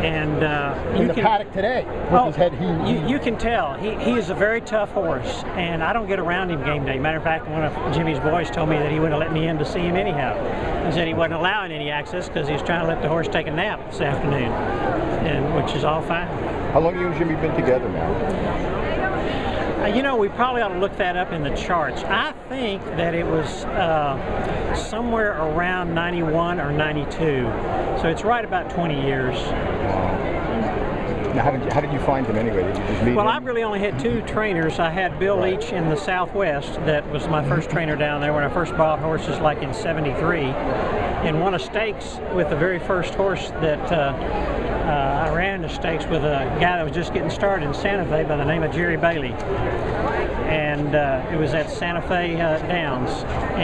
And in the paddock today, with his head you can tell he is a very tough horse, and I don't get around him game day. Matter of fact, one of Jimmy's boys told me that he wouldn't let me in to see him anyhow. He said he wasn't allowing any access because he was trying to let the horse take a nap this afternoon, and which is all fine. How long have you and Jimmy been together now? You know, we probably ought to look that up in the charts. I think that it was somewhere around 91 or 92. So it's right about 20 years. Now, how did you find him anyway? Did you just meet him? Well, I really only had two trainers. I had Bill Leach in the Southwest. That was my first trainer down there when I first bought horses, like in '73, and won a stakes with the very first horse that I ran the stakes with a guy that was just getting started in Santa Fe by the name of Jerry Bailey. And it was at Santa Fe Downs,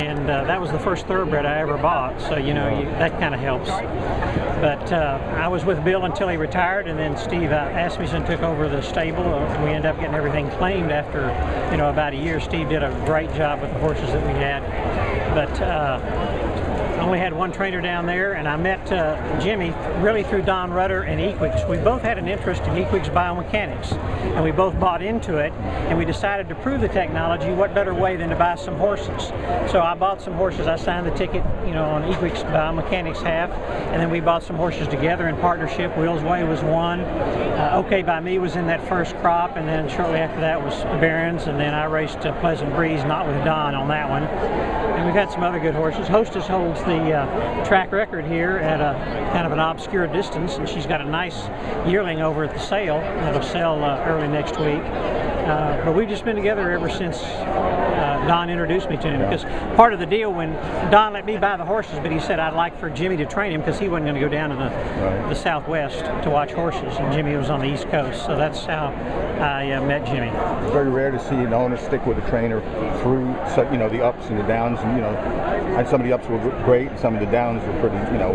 and that was the first thoroughbred I ever bought, so you know, that kind of helps. But I was with Bill until he retired, and then Steve Asmussen took over the stable. We ended up getting everything claimed after, you know, about a year. Steve did a great job with the horses that we had, but I only had one trainer down there, and I met Jimmy really through Don Rutter and Equix. We both had an interest in Equix biomechanics, and we both bought into it, and we decided to prove the technology. What better way than to buy some horses? So I bought some horses. I signed the ticket, you know, on Equix biomechanics half, and then we bought some horses together in partnership. Will's Way was one. OK by Me was in that first crop, and then shortly after that was Barron's, and then I raced Pleasant Breeze, not with Don on that one. And we've had some other good horses. Hostess holds the track record here at a kind of an obscure distance, and she's got a nice yearling over at the sale that'll sell early next week. But we've just been together ever since Don introduced me to him, because part of the deal when Don let me buy the horses, but he said I'd like for Jimmy to train him because he wasn't going to go down to the Southwest to watch horses, and Jimmy was on the East Coast, so that's how I met Jimmy. It's very rare to see an owner stick with a trainer through, you know, the ups and the downs, and you know, and some of the ups were great, and some of the downs were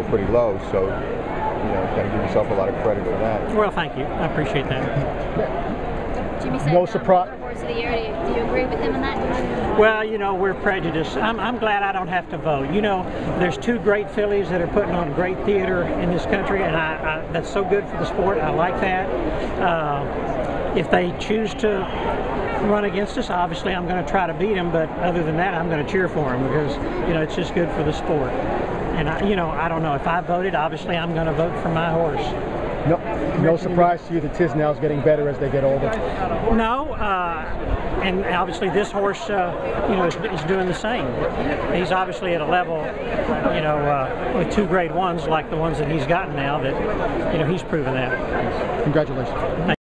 pretty low. So, you know, got to give yourself a lot of credit for that. Well, thank you. I appreciate that. Jimmy said, no surprise. Horse of the Year. Do you agree with him on that? Well, you know, we're prejudiced. I'm glad I don't have to vote. You know, there's two great fillies that are putting on great theater in this country, and that's so good for the sport. I like that. If they choose to run against us, obviously I'm going to try to beat them, but other than that, I'm going to cheer for them because, you know, it's just good for the sport. And, you know, I don't know. If I voted, obviously I'm going to vote for my horse. No surprise to you that Tizway's getting better as they get older? No, and obviously this horse, you know, is doing the same. He's obviously at a level, you know, with two grade ones like the ones that he's gotten now that, you know, he's proven that. Congratulations.